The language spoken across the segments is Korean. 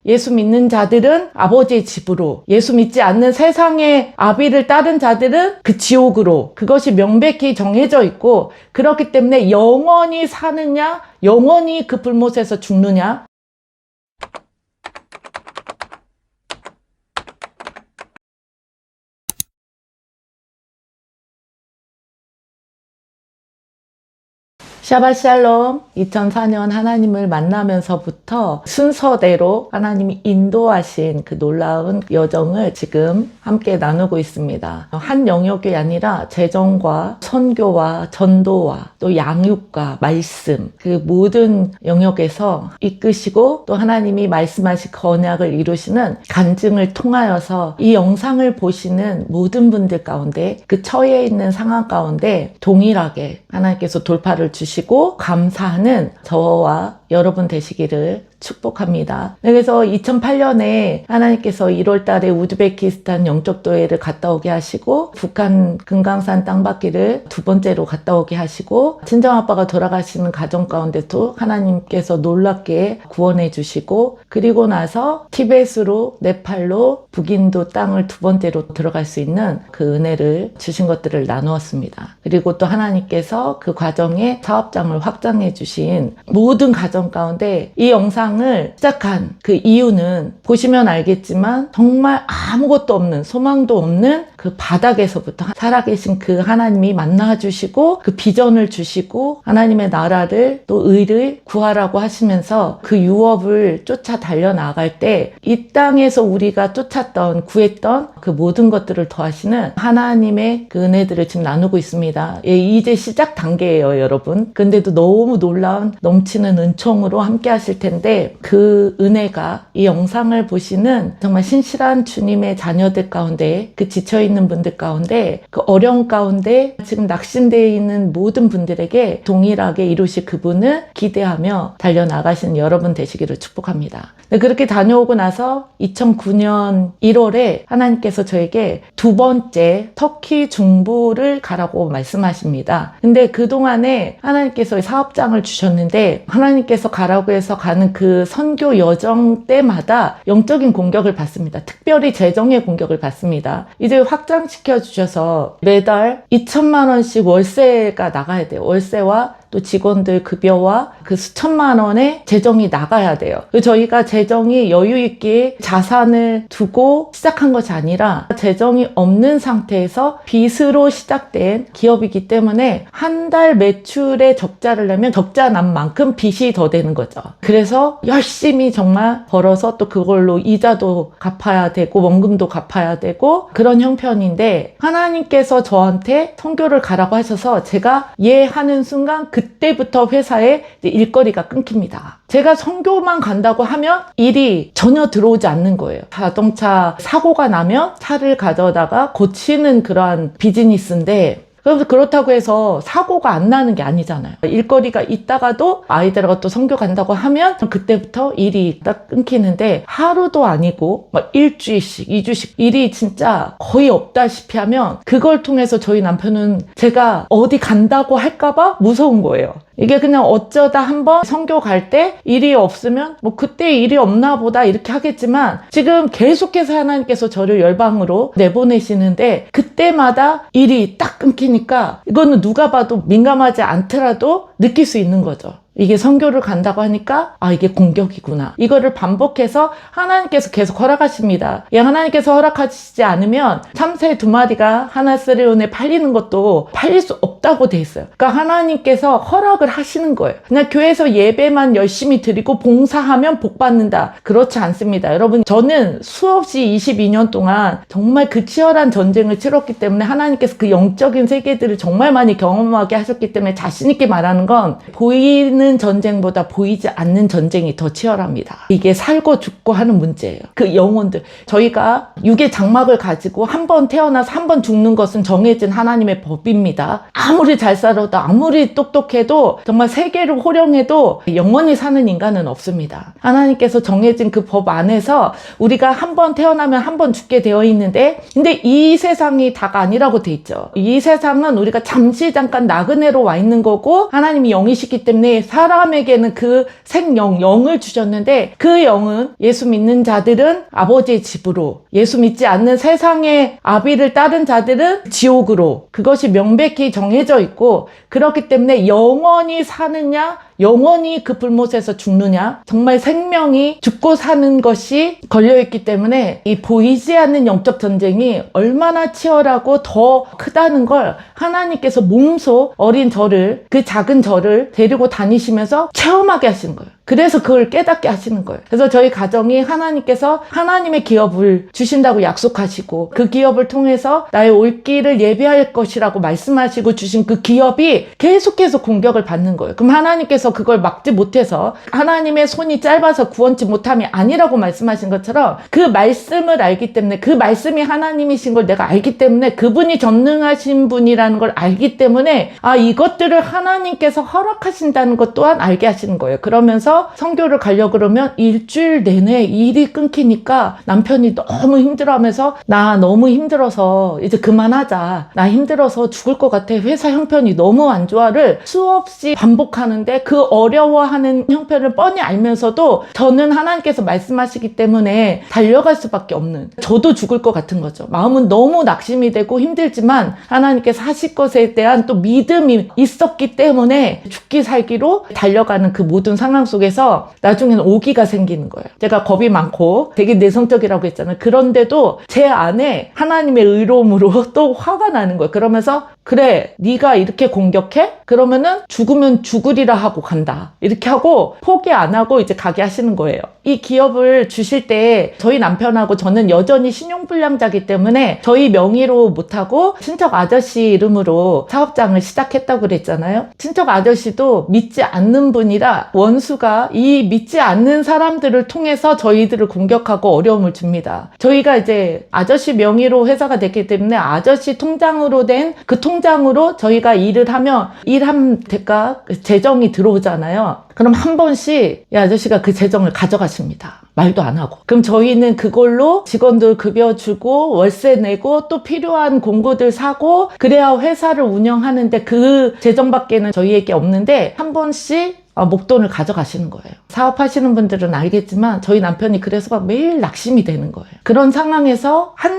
예수 믿는 자들은 아버지의 집으로, 예수 믿지 않는 세상의 아비를 따른 자들은 그 지옥으로, 그것이 명백히 정해져 있고, 그렇기 때문에 영원히 사느냐, 영원히 그 불못에서 죽느냐. 샤ባት 샬롬. 2004년 하나님을 만나면서부터 순서대로 하나님이 인도하신 그 놀라운 여정을 지금 함께 나누고 있습니다. 한 영역이 아니라 재정과 선교와 전도와 또 양육과 말씀, 그 모든 영역에서 이끄시고 또 하나님이 말씀하신 언약을 이루시는 간증을 통하여서 이 영상을 보시는 모든 분들 가운데, 그 처해 있는 상황 가운데 동일하게 하나님께서 돌파를 주시고 감사하는 저와 여러분 되시기를 축복합니다. 그래서 2008년에 하나님께서 1월 달에 우즈베키스탄 영적도회를 갔다 오게 하시고, 북한 금강산 땅밟기를 두 번째로 갔다 오게 하시고, 친정아빠가 돌아가시는 가정 가운데도 하나님께서 놀랍게 구원해 주시고, 그리고 나서 티벳으로, 네팔로, 북인도 땅을 두 번째로 들어갈 수 있는 그 은혜를 주신 것들을 나누었습니다. 그리고 또 하나님께서 그 과정에 사업장을 확장해 주신 모든 가정 가운데 이 영상을 시작한 그 이유는 보시면 알겠지만 정말 아무것도 없는, 소망도 없는 그 바닥에서부터 살아계신 그 하나님이 만나주시고 그 비전을 주시고 하나님의 나라를 또 의를 구하라고 하시면서 그 유업을 쫓아 달려나갈 때 이 땅에서 우리가 쫓았던, 구했던 그 모든 것들을 더하시는 하나님의 그 은혜들을 지금 나누고 있습니다. 예, 이제 시작 단계예요, 여러분. 근데도 너무 놀라운 넘치는 은총으로 함께 하실 텐데, 그 은혜가 이 영상을 보시는 정말 신실한 주님의 자녀들 가운데, 그 지쳐있는 분들 가운데, 그 어려움 가운데 지금 낙심되어 있는 모든 분들에게 동일하게 이루실 그분을 기대하며 달려나가시는 여러분 되시기를 축복합니다. 네, 그렇게 다녀오고 나서 2009년 1월에 하나님께서 저에게 두 번째 터키 중부를 가라고 말씀하십니다. 근데 그동안에 하나님께서 사업장을 주셨는데, 하나님께서 가라고 해서 가는 그 선교 여정 때마다 영적인 공격을 받습니다. 특별히 재정의 공격을 받습니다. 이제 확장시켜 주셔서 매달 2천만 원씩 월세가 나가야 돼요. 월세와 또 직원들 급여와 그 수천만 원의 재정이 나가야 돼요. 저희가 재정이 여유 있게 자산을 두고 시작한 것이 아니라 재정이 없는 상태에서 빚으로 시작된 기업이기 때문에 한 달 매출의 적자를 내면 적자 난 만큼 빚이 더 되는 거죠. 그래서 열심히 정말 벌어서 또 그걸로 이자도 갚아야 되고 원금도 갚아야 되고 그런 형편인데, 하나님께서 저한테 선교를 가라고 하셔서 제가 예 하는 순간 그때부터 회사에 일거리가 끊깁니다. 제가 선교만 간다고 하면 일이 전혀 들어오지 않는 거예요. 자동차 사고가 나면 차를 가져다가 고치는 그러한 비즈니스인데, 그렇다고 해서 사고가 안 나는 게 아니잖아요. 일거리가 있다가도 아이들하고 또 선교 간다고 하면 그때부터 일이 딱 끊기는데, 하루도 아니고 막 일주일씩, 2주씩 일이 진짜 거의 없다시피 하면, 그걸 통해서 저희 남편은 제가 어디 간다고 할까봐 무서운 거예요. 이게 그냥 어쩌다 한번 선교 갈 때 일이 없으면 뭐 그때 일이 없나 보다 이렇게 하겠지만, 지금 계속해서 하나님께서 저를 열방으로 내보내시는데 그때마다 일이 딱 끊기니까 이거는 누가 봐도 민감하지 않더라도 느낄 수 있는 거죠. 이게 선교를 간다고 하니까 이게 공격이구나. 이거를 반복해서 하나님께서 계속 허락하십니다. 하나님께서 허락하시지 않으면 참새 2마리가 하나스레온에 팔리는 것도 팔릴 수 없다고 돼 있어요. 그러니까 하나님께서 허락을 하시는 거예요. 그냥 교회에서 예배만 열심히 드리고 봉사하면 복 받는다, 그렇지 않습니다. 여러분, 저는 수없이 22년 동안 정말 그 치열한 전쟁을 치렀기 때문에 하나님께서 그 영적인 세계들을 정말 많이 경험하게 하셨기 때문에 자신 있게 말하는 건, 보이는 전쟁보다 보이지 않는 전쟁이 더 치열합니다. 이게 살고 죽고 하는 문제예요. 그 영혼들, 저희가 육의 장막을 가지고 한 번 태어나서 한 번 죽는 것은 정해진 하나님의 법입니다. 아무리 잘 살아도 아무리 똑똑해도 정말 세계를 호령해도 영원히 사는 인간은 없습니다. 하나님께서 정해진 그 법 안에서 우리가 한 번 태어나면 한 번 죽게 되어 있는데, 근데 이 세상이 다가 아니라고 돼 있죠. 이 세상은 우리가 잠깐 나그네로 와 있는 거고, 하나님이 영이시기 때문에 사람에게는 그 생영, 영을 주셨는데 그 영은 예수 믿는 자들은 아버지의 집으로, 예수 믿지 않는 세상의 아비를 따른 자들은 지옥으로, 그것이 명백히 정해져 있고, 그렇기 때문에 영원히 사느냐 영원히 그 불못에서 죽느냐, 정말 생명이 죽고 사는 것이 걸려있기 때문에 이 보이지 않는 영적 전쟁이 얼마나 치열하고 더 크다는 걸 하나님께서 몸소 어린 저를, 그 작은 저를 데리고 다니시면서 체험하게 하시는 거예요. 그래서 그걸 깨닫게 하시는 거예요. 그래서 저희 가정이 하나님께서 하나님의 기업을 주신다고 약속하시고, 그 기업을 통해서 나의 올 길을 예비할 것이라고 말씀하시고 주신 그 기업이 계속해서 공격을 받는 거예요. 그럼 하나님께서 그걸 막지 못해서 하나님의 손이 짧아서 구원치 못함이 아니라고 말씀하신 것처럼, 그 말씀을 알기 때문에, 그 말씀이 하나님이신 걸 내가 알기 때문에, 그분이 전능하신 분이라는 걸 알기 때문에, 아, 이것들을 하나님께서 허락하신다는 것 또한 알게 하시는 거예요. 그러면서 선교를 가려고 그러면 일주일 내내 일이 끊기니까 남편이 너무 힘들어하면서, 나 너무 힘들어서 이제 그만하자, 나 힘들어서 죽을 것 같아, 회사 형편이 너무 안 좋아를 수없이 반복하는데, 그 어려워하는 형편을 뻔히 알면서도 저는 하나님께서 말씀하시기 때문에 달려갈 수밖에 없는, 저도 죽을 것 같은 거죠. 마음은 너무 낙심이 되고 힘들지만 하나님께서 하실 것에 대한 또 믿음이 있었기 때문에 죽기 살기로 달려가는 그 모든 상황 속에서 나중에는 오기가 생기는 거예요. 제가 겁이 많고 되게 내성적이라고 했잖아요. 그런데도 제 안에 하나님의 의로움으로 또 화가 나는 거예요. 그러면서, 그래, 네가 이렇게 공격해? 그러면은 죽으면 죽으리라 하고 간다, 이렇게 하고 포기 안 하고 이제 가게 하시는 거예요. 이 기업을 주실 때 저희 남편하고 저는 여전히 신용불량자이기 때문에 저희 명의로 못하고 친척 아저씨 이름으로 사업장을 시작했다고 그랬잖아요. 친척 아저씨도 믿지 않는 분이라 원수가 이 믿지 않는 사람들을 통해서 저희들을 공격하고 어려움을 줍니다. 저희가 이제 아저씨 명의로 회사가 됐기 때문에 아저씨 통장으로 된 그 통장으로 저희가 일을 하면 일한 대가 재정이 들어오잖아요. 그럼 한 번씩 이 아저씨가 그 재정을 가져가십니다. 말도 안 하고. 그럼 저희는 그걸로 직원들 급여 주고 월세 내고 또 필요한 공구들 사고, 그래야 회사를 운영하는데 그 재정밖에는 저희에게 없는데 한 번씩 목돈을 가져가시는 거예요. 사업하시는 분들은 알겠지만 저희 남편이 그래서 매일 낙심이 되는 거예요. 그런 상황에서 한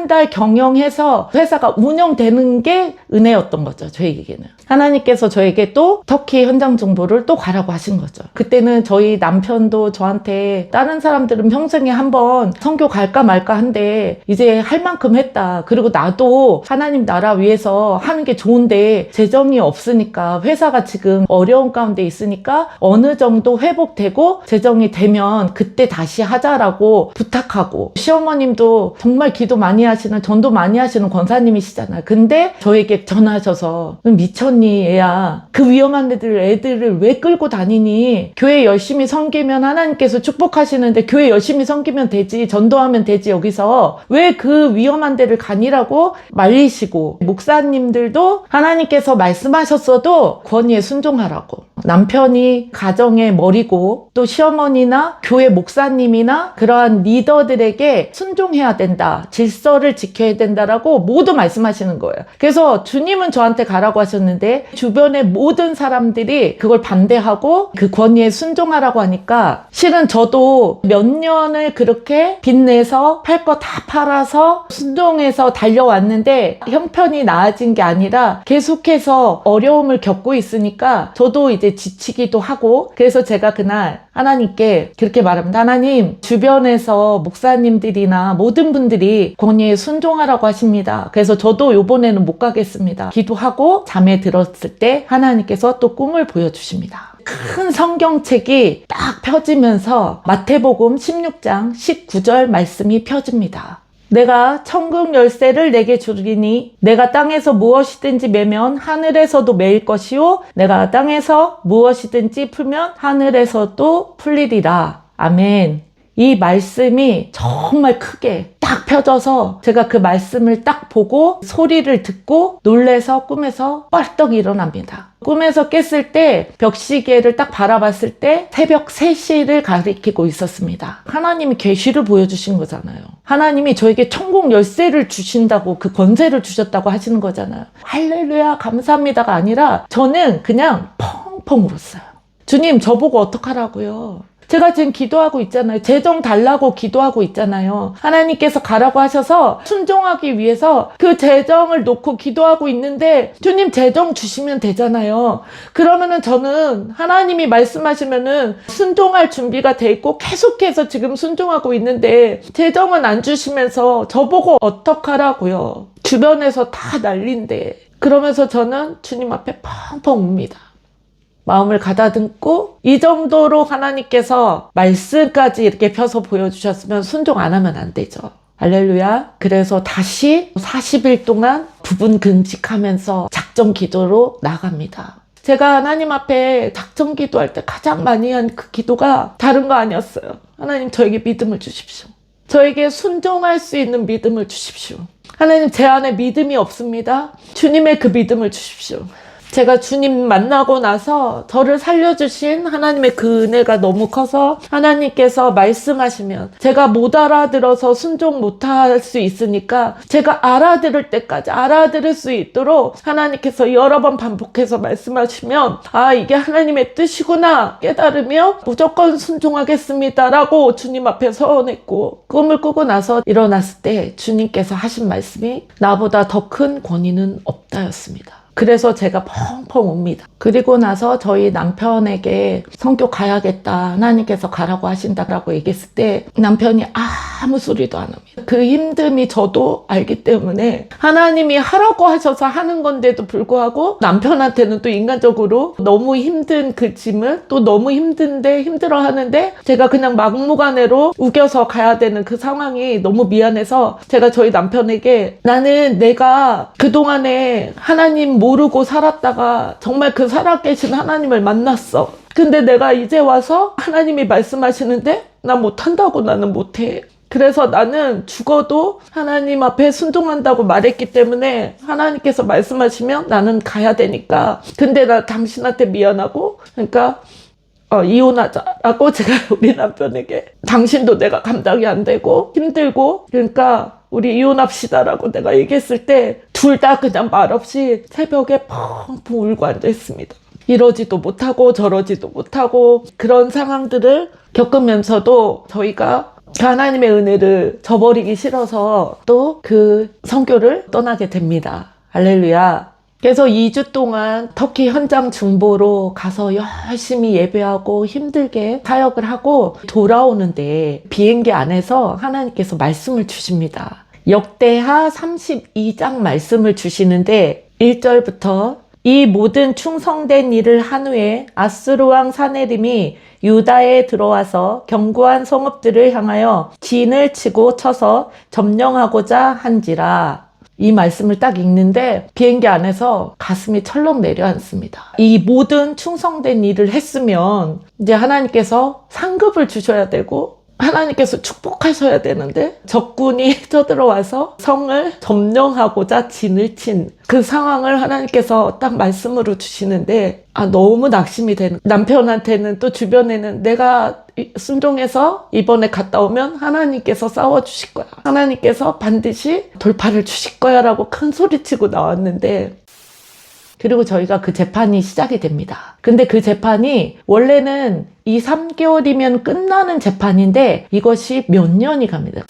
달 경영해서 회사가 운영되는 게 은혜였던 거죠, 저에게는. 하나님께서 저에게 또 터키 현장 정보를 또 가라고 하신 거죠. 그때는 저희 남편도 저한테, 다른 사람들은 평생에 한번 선교 갈까 말까 한데 이제 할 만큼 했다, 그리고 나도 하나님 나라 위해서 하는 게 좋은데 재정이 없으니까, 회사가 지금 어려운 가운데 있으니까 어느 정도 회복되고 재정이 되면 그때 다시 하자라고 부탁하고, 시어머님도 정말 기도 많이 하시는, 전도 많이 하시는 권사님이시잖아요. 근데 저에게 전화하셔서, 미쳤니 애야, 그 위험한 애들을 왜 끌고 다니니, 교회 열심히 섬기면 하나님께서 축복하시는데 교회 열심히 섬기면 되지, 전도하면 되지, 여기서 왜 그 위험한 데를 가니라고 말리시고, 목사님들도 하나님께서 말씀하셨어도 권위에 순종하라고, 남편이 가정의 머리고 또 시어머니나 교회 목사님이나 그러한 리더들에게 순종해야 된다, 질서를 지켜야 된다라고 모두 말씀하시는 거예요. 그래서 주님은 저한테 가라고 하셨는데 주변의 모든 사람들이 그걸 반대하고 그 권위에 순종하라고 하니까, 실은 저도 몇 년을 그렇게 빚내서 팔 거 다 팔아서 순종해서 달려왔는데 형편이 나아진 게 아니라 계속해서 어려움을 겪고 있으니까 저도 이제 지치기도 하고, 그래서 제가 그날 하나님께 그렇게 말합니다. 하나님, 주변에서 목사님들이나 모든 분들이 권위에 순종하라고 하십니다. 그래서 저도 요번에는 못 가겠습니다. 기도하고 잠에 들었을 때 하나님께서 또 꿈을 보여주십니다. 큰 성경책이 딱 펴지면서 마태복음 16장 19절 말씀이 펴집니다. 내가 천국 열쇠를 내게 주리니 내가 땅에서 무엇이든지 매면 하늘에서도 매일 것이요, 내가 땅에서 무엇이든지 풀면 하늘에서도 풀리리라. 아멘. 이 말씀이 정말 크게 딱 펴져서 제가 그 말씀을 딱 보고 소리를 듣고 놀래서 꿈에서 뻘떡 일어납니다. 꿈에서 깼을 때 벽시계를 딱 바라봤을 때 새벽 3시를 가리키고 있었습니다. 하나님이 계시를 보여주신 거잖아요. 하나님이 저에게 천국 열쇠를 주신다고, 그 권세를 주셨다고 하시는 거잖아요. 할렐루야 감사합니다가 아니라 저는 그냥 펑펑 울었어요. 주님, 저보고 어떡하라고요? 제가 지금 기도하고 있잖아요. 재정 달라고 기도하고 있잖아요. 하나님께서 가라고 하셔서 순종하기 위해서 그 재정을 놓고 기도하고 있는데 주님 재정 주시면 되잖아요. 그러면은 저는 하나님이 말씀하시면은 순종할 준비가 돼 있고 계속해서 지금 순종하고 있는데 재정은 안 주시면서 저보고 어떡하라고요. 주변에서 다 난린데. 그러면서 저는 주님 앞에 펑펑 웁니다. 마음을 가다듬고 이 정도로 하나님께서 말씀까지 이렇게 펴서 보여주셨으면 순종 안 하면 안 되죠. 할렐루야. 그래서 다시 40일 동안 부분 금식하면서 작정 기도로 나갑니다. 제가 하나님 앞에 작정 기도할 때 가장 많이 한 그 기도가 다른 거 아니었어요. 하나님 저에게 믿음을 주십시오. 저에게 순종할 수 있는 믿음을 주십시오. 하나님 제 안에 믿음이 없습니다. 주님의 그 믿음을 주십시오. 제가 주님 만나고 나서 저를 살려주신 하나님의 그 은혜가 너무 커서 하나님께서 말씀하시면 제가 못 알아들어서 순종 못할 수 있으니까 제가 알아들을 때까지 알아들을 수 있도록 하나님께서 여러 번 반복해서 말씀하시면 아 이게 하나님의 뜻이구나 깨달으며 무조건 순종하겠습니다 라고 주님 앞에 서원했고 꿈을 꾸고 나서 일어났을 때 주님께서 하신 말씀이 나보다 더 큰 권위는 없다였습니다. 그래서 제가 펑펑 웁니다. 그리고 나서 저희 남편에게 성교 가야겠다. 하나님께서 가라고 하신다라고 얘기했을 때 남편이 아무 소리도 안 합니다. 그 힘듦이 저도 알기 때문에 하나님이 하라고 하셔서 하는 건데도 불구하고 남편한테는 또 인간적으로 너무 힘든 그 짐을 또 너무 힘든데 힘들어 하는데 제가 그냥 막무가내로 우겨서 가야 되는 그 상황이 너무 미안해서 제가 저희 남편에게 나는 내가 그동안에 하나님 모르고 살았다가 정말 그 살아계신 하나님을 만났어. 근데 내가 이제 와서 하나님이 말씀하시는데 나 못한다고 나는 못해. 그래서 나는 죽어도 하나님 앞에 순종한다고 말했기 때문에 하나님께서 말씀하시면 나는 가야 되니까. 근데 나 당신한테 미안하고 그러니까 이혼하자라고 제가 우리 남편에게 당신도 내가 감당이 안 되고 힘들고 그러니까 우리 이혼합시다라고 내가 얘기했을 때 둘 다 그냥 말없이 새벽에 펑펑 울고 앉아있습니다. 이러지도 못하고 저러지도 못하고 그런 상황들을 겪으면서도 저희가 하나님의 은혜를 저버리기 싫어서 또 그 선교를 떠나게 됩니다. 할렐루야. 그래서 2주 동안 터키 현장 중보로 가서 열심히 예배하고 힘들게 사역을 하고 돌아오는데 비행기 안에서 하나님께서 말씀을 주십니다. 역대하 32장 말씀을 주시는데 1절부터 이 모든 충성된 일을 한 후에 아수르 왕 사네림이 유다에 들어와서 견고한 성읍들을 향하여 진을 치고 쳐서 점령하고자 한지라. 이 말씀을 딱 읽는데 비행기 안에서 가슴이 철렁 내려앉습니다. 이 모든 충성된 일을 했으면 이제 하나님께서 상급을 주셔야 되고 하나님께서 축복하셔야 되는데 적군이 쳐들어와서 성을 점령하고자 진을 친 그 상황을 하나님께서 딱 말씀으로 주시는데 너무 낙심이 되는 남편한테는 또 주변에는 내가 순종해서 이번에 갔다 오면 하나님께서 싸워주실 거야. 하나님께서 반드시 돌파를 주실 거야 라고 큰 소리치고 나왔는데 그리고 저희가 그 재판이 시작이 됩니다. 근데 그 재판이 원래는 2, 3개월이면 끝나는 재판인데 이것이 몇 년이 갑니다.